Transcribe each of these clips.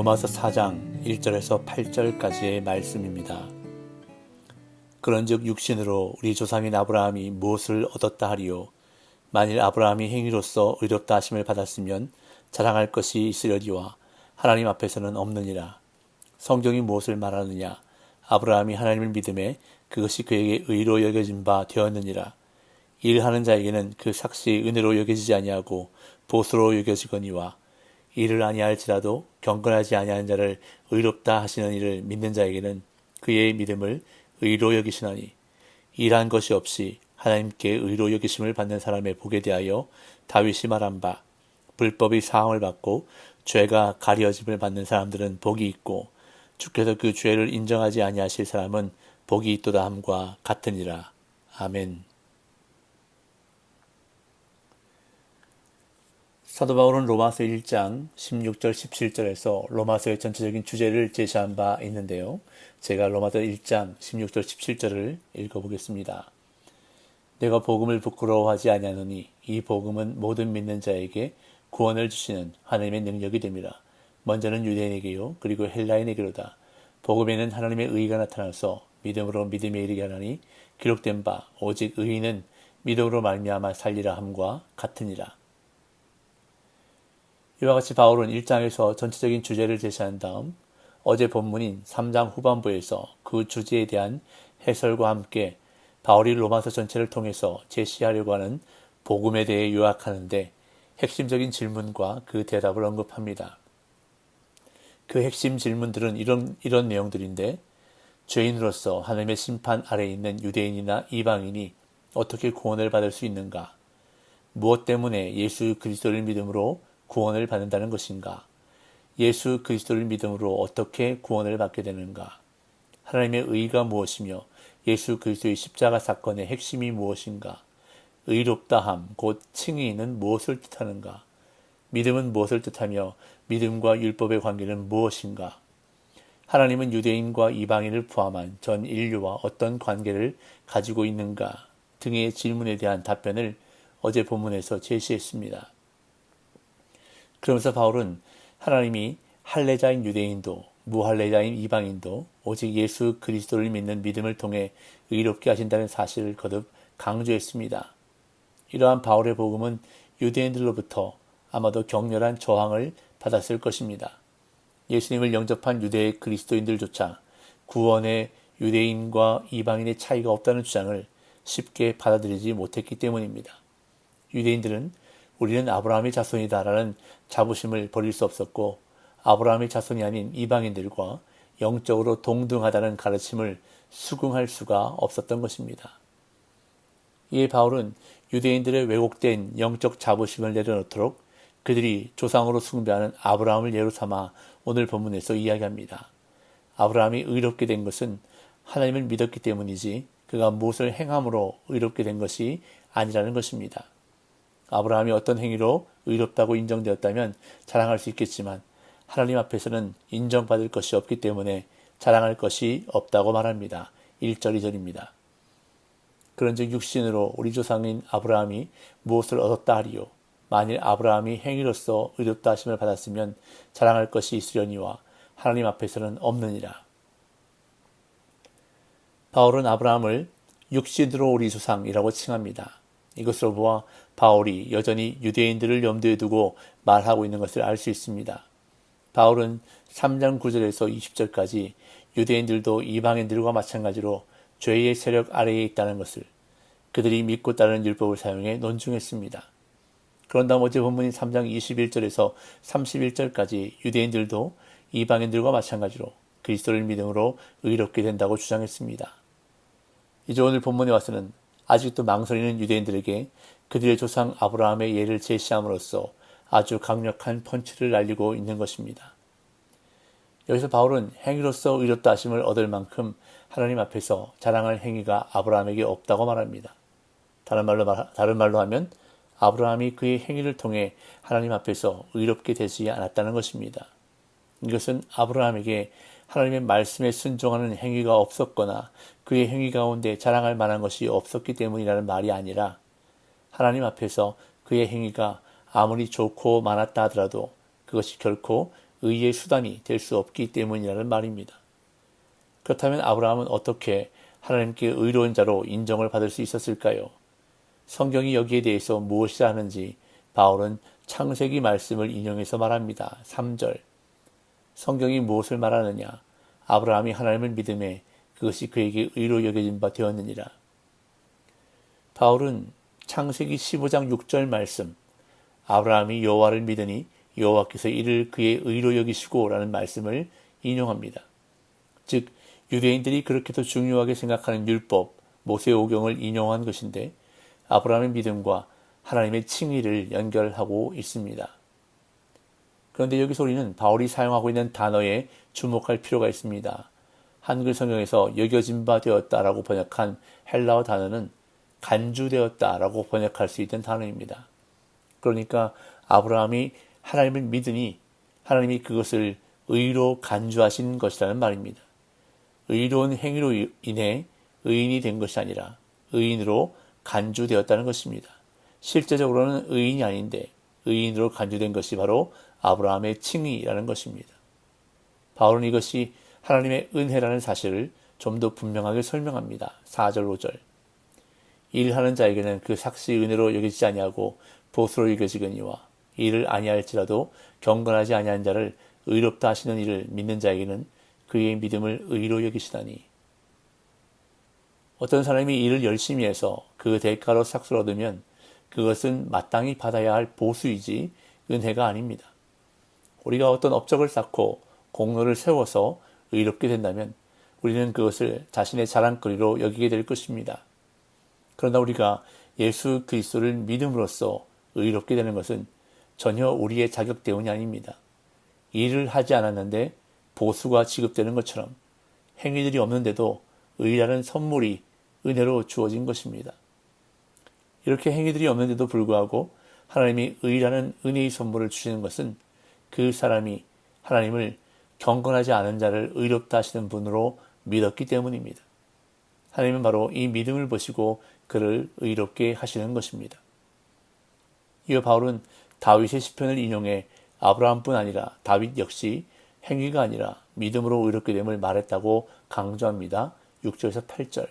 로마서 4장 1절에서 8절까지의 말씀입니다. 그런즉 육신으로 우리 조상인 아브라함이 무엇을 얻었다 하리요? 만일 아브라함이 행위로서 의롭다 하심을 받았으면 자랑할 것이 있으려니와 하나님 앞에서는 없느니라. 성경이 무엇을 말하느냐? 아브라함이 하나님을 믿음에 그것이 그에게 의로 여겨진 바 되었느니라. 일하는 자에게는 그 삭시 은혜로 여겨지지 아니하고 보수로 여겨지거니와 일을 아니할지라도 경건하지 아니하는 자를 의롭다 하시는 이를 믿는 자에게는 그의 믿음을 의로 여기시나니, 일한 것이 없이 하나님께 의로 여기심을 받는 사람의 복에 대하여 다윗이 말한 바, 불법이 사함을 받고 죄가 가려짐을 받는 사람들은 복이 있고 주께서 그 죄를 인정하지 아니하실 사람은 복이 있도다 함과 같으니라. 아멘. 사도 바울은 로마서 1장 16절 17절에서 로마서의 전체적인 주제를 제시한 바 있는데요. 제가 로마서 1장 16절 17절을 읽어보겠습니다. 내가 복음을 부끄러워하지 아니하노니 이 복음은 모든 믿는 자에게 구원을 주시는 하나님의 능력이 됨이라. 먼저는 유대인에게요 그리고 헬라인에게로다. 복음에는 하나님의 의가 나타나서 믿음으로 믿음에 이르게 하나니 기록된 바 오직 의인은 믿음으로 말미암아 살리라 함과 같으니라. 이와 같이 바울은 1장에서 전체적인 주제를 제시한 다음 어제 본문인 3장 후반부에서 그 주제에 대한 해설과 함께 바울이 로마서 전체를 통해서 제시하려고 하는 복음에 대해 요약하는데 핵심적인 질문과 그 대답을 언급합니다. 그 핵심 질문들은 이런 내용들인데, 죄인으로서 하나님의 심판 아래에 있는 유대인이나 이방인이 어떻게 구원을 받을 수 있는가? 무엇 때문에 예수 그리스도를 믿음으로 구원을 받는다는 것인가? 예수 그리스도를 믿음으로 어떻게 구원을 받게 되는가? 하나님의 의가 무엇이며 예수 그리스도의 십자가 사건의 핵심이 무엇인가? 의롭다함, 곧 칭의는 무엇을 뜻하는가? 믿음은 무엇을 뜻하며 믿음과 율법의 관계는 무엇인가? 하나님은 유대인과 이방인을 포함한 전 인류와 어떤 관계를 가지고 있는가? 등의 질문에 대한 답변을 어제 본문에서 제시했습니다. 그러면서 바울은 하나님이 할례자인 유대인도 무할례자인 이방인도 오직 예수 그리스도를 믿는 믿음을 통해 의롭게 하신다는 사실을 거듭 강조했습니다. 이러한 바울의 복음은 유대인들로부터 아마도 격렬한 저항을 받았을 것입니다. 예수님을 영접한 유대 그리스도인들조차 구원에 유대인과 이방인의 차이가 없다는 주장을 쉽게 받아들이지 못했기 때문입니다. 유대인들은 우리는 아브라함의 자손이다라는 자부심을 버릴 수 없었고, 아브라함의 자손이 아닌 이방인들과 영적으로 동등하다는 가르침을 수긍할 수가 없었던 것입니다. 이에 바울은 유대인들의 왜곡된 영적 자부심을 내려놓도록 그들이 조상으로 숭배하는 아브라함을 예로 삼아 오늘 본문에서 이야기합니다. 아브라함이 의롭게 된 것은 하나님을 믿었기 때문이지 그가 무엇을 행함으로 의롭게 된 것이 아니라는 것입니다. 아브라함이 어떤 행위로 의롭다고 인정되었다면 자랑할 수 있겠지만 하나님 앞에서는 인정받을 것이 없기 때문에 자랑할 것이 없다고 말합니다. 1절 2절입니다. 그런즉 육신으로 우리 조상인 아브라함이 무엇을 얻었다 하리요? 만일 아브라함이 행위로서 의롭다 하심을 받았으면 자랑할 것이 있으려니와 하나님 앞에서는 없느니라. 바울은 아브라함을 육신으로 우리 조상이라고 칭합니다. 이것으로 보아 바울이 여전히 유대인들을 염두에 두고 말하고 있는 것을 알 수 있습니다. 바울은 3장 9절에서 20절까지 유대인들도 이방인들과 마찬가지로 죄의 세력 아래에 있다는 것을, 그들이 믿고 따르는 율법을 사용해 논중했습니다. 그런 다음 어제 본문인 3장 21절에서 31절까지 유대인들도 이방인들과 마찬가지로 그리스도를 믿음으로 의롭게 된다고 주장했습니다. 이제 오늘 본문에 와서는 아직도 망설이는 유대인들에게 그들의 조상 아브라함의 예를 제시함으로써 아주 강력한 펀치를 날리고 있는 것입니다. 여기서 바울은 행위로서 의롭다 하심을 얻을 만큼 하나님 앞에서 자랑할 행위가 아브라함에게 없다고 말합니다. 다른 말로 하면 아브라함이 그의 행위를 통해 하나님 앞에서 의롭게 되지 않았다는 것입니다. 이것은 아브라함에게 하나님의 말씀에 순종하는 행위가 없었거나 그의 행위 가운데 자랑할 만한 것이 없었기 때문이라는 말이 아니라, 하나님 앞에서 그의 행위가 아무리 좋고 많았다 하더라도 그것이 결코 의의 수단이 될 수 없기 때문이라는 말입니다. 그렇다면 아브라함은 어떻게 하나님께 의로운 자로 인정을 받을 수 있었을까요? 성경이 여기에 대해서 무엇이라 하는지 바울은 창세기 말씀을 인용해서 말합니다. 3절. 성경이 무엇을 말하느냐? 아브라함이 하나님을 믿음에 그것이 그에게 의로 여겨진 바 되었느니라. 바울은 창세기 15장 6절 말씀, 아브라함이 여호와를 믿으니 여호와께서 이를 그의 의로 여기시고 라는 말씀을 인용합니다. 즉 유대인들이 그렇게도 중요하게 생각하는 율법, 모세오경을 인용한 것인데 아브라함의 믿음과 하나님의 칭의를 연결하고 있습니다. 그런데 여기서 우리는 바울이 사용하고 있는 단어에 주목할 필요가 있습니다. 한글 성경에서 여겨진 바 되었다라고 번역한 헬라어 단어는 간주되었다라고 번역할 수 있는 단어입니다. 그러니까 아브라함이 하나님을 믿으니 하나님이 그것을 의로 간주하신 것이라는 말입니다. 의로운 행위로 인해 의인이 된 것이 아니라 의인으로 간주되었다는 것입니다. 실제적으로는 의인이 아닌데 의인으로 간주된 것이 바로 아브라함의 칭의라는 것입니다. 바울은 이것이 하나님의 은혜라는 사실을 좀 더 분명하게 설명합니다. 4절 5절. 일하는 자에게는 그 삭시 은혜로 여기지 아니하고 보수로 여겨지거니와 이를 아니할지라도 경건하지 아니한 자를 의롭다 하시는 이를 믿는 자에게는 그의 믿음을 의로 여기시다니. 어떤 사람이 일을 열심히 해서 그 대가로 삭수를 얻으면 그것은 마땅히 받아야 할 보수이지 은혜가 아닙니다. 우리가 어떤 업적을 쌓고 공로를 세워서 의롭게 된다면 우리는 그것을 자신의 자랑거리로 여기게 될 것입니다. 그러나 우리가 예수 그리스도를 믿음으로써 의롭게 되는 것은 전혀 우리의 자격 때문이 아닙니다. 일을 하지 않았는데 보수가 지급되는 것처럼 행위들이 없는데도 의라는 선물이 은혜로 주어진 것입니다. 이렇게 행위들이 없는데도 불구하고 하나님이 의라는 은혜의 선물을 주시는 것은 그 사람이 하나님을 경건하지 않은 자를 의롭다 하시는 분으로 믿었기 때문입니다. 하나님은 바로 이 믿음을 보시고 그를 의롭게 하시는 것입니다. 이어 바울은 다윗의 시편을 인용해 아브라함뿐 아니라 다윗 역시 행위가 아니라 믿음으로 의롭게 됨을 말했다고 강조합니다. 6절에서 8절.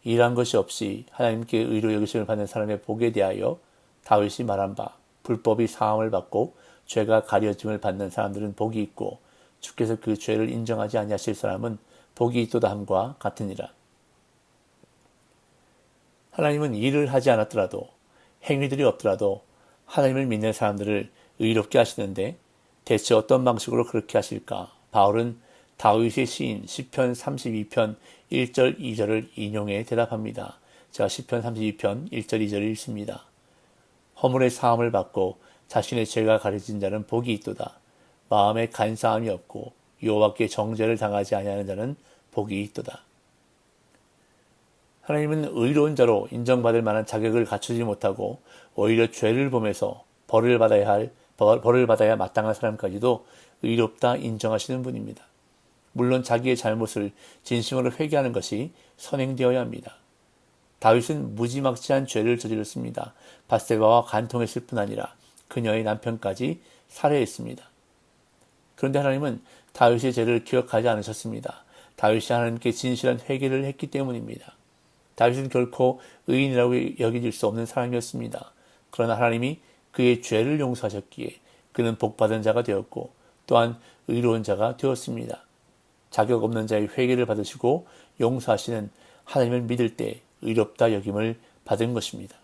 일한 것이 없이 하나님께 의로 여기심을 받는 사람의 복에 대하여 다윗이 말한 바 불법이 사함을 받고 죄가 가려짐을 받는 사람들은 복이 있고 주께서 그 죄를 인정하지 아니하실 사람은 복이 있도다 함과 같으니라. 하나님은 일을 하지 않았더라도 행위들이 없더라도 하나님을 믿는 사람들을 의롭게 하시는데 대체 어떤 방식으로 그렇게 하실까? 바울은 다윗의 시인 시편 32편 1절 2절을 인용해 대답합니다. 제가 시편 32편 1절 2절을 읽습니다. 허물의 사함을 받고 자신의 죄가 가려진 자는 복이 있도다. 마음에 간사함이 없고 여호와께 정죄를 당하지 아니하는 자는 복이 있도다. 하나님은 의로운 자로 인정받을 만한 자격을 갖추지 못하고 오히려 죄를 범해서 벌을 받아야 마땅한 사람까지도 의롭다 인정하시는 분입니다. 물론 자기의 잘못을 진심으로 회개하는 것이 선행되어야 합니다. 다윗은 무지막지한 죄를 저질렀습니다. 밧세바와 간통했을 뿐 아니라 그녀의 남편까지 살해했습니다. 그런데 하나님은 다윗의 죄를 기억하지 않으셨습니다. 다윗이 하나님께 진실한 회개를 했기 때문입니다. 다윗은 결코 의인이라고 여겨질 수 없는 사람이었습니다. 그러나 하나님이 그의 죄를 용서하셨기에 그는 복받은 자가 되었고 또한 의로운 자가 되었습니다. 자격 없는 자의 회개를 받으시고 용서하시는 하나님을 믿을 때 의롭다 여김을 받은 것입니다.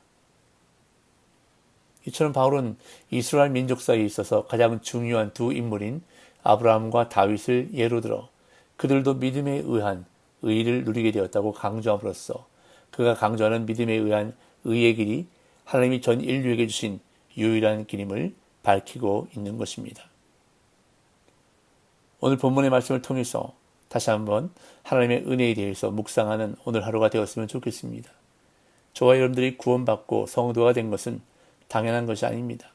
이처럼 바울은 이스라엘 민족사에 있어서 가장 중요한 두 인물인 아브라함과 다윗을 예로 들어 그들도 믿음에 의한 의를 누리게 되었다고 강조함으로써 그가 강조하는 믿음에 의한 의의 길이 하나님이 전 인류에게 주신 유일한 길임을 밝히고 있는 것입니다. 오늘 본문의 말씀을 통해서 다시 한번 하나님의 은혜에 대해서 묵상하는 오늘 하루가 되었으면 좋겠습니다. 저와 여러분들이 구원받고 성도가 된 것은 당연한 것이 아닙니다.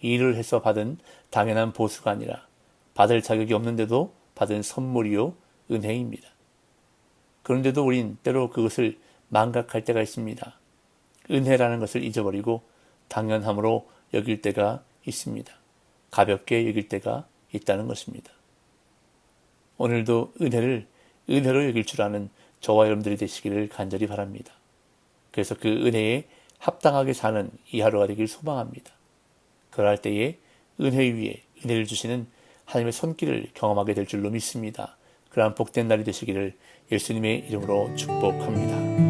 일을 해서 받은 당연한 보수가 아니라 받을 자격이 없는데도 받은 선물이요 은혜입니다. 그런데도 우린 때로 그것을 망각할 때가 있습니다. 은혜라는 것을 잊어버리고 당연함으로 여길 때가 있습니다. 가볍게 여길 때가 있다는 것입니다. 오늘도 은혜를 은혜로 여길 줄 아는 저와 여러분들이 되시기를 간절히 바랍니다. 그래서 그 은혜에 합당하게 사는 이 하루가 되길 소망합니다. 그러할 때에 은혜 위에 은혜를 주시는 하나님의 손길을 경험하게 될 줄로 믿습니다. 그러한 복된 날이 되시기를 예수님의 이름으로 축복합니다.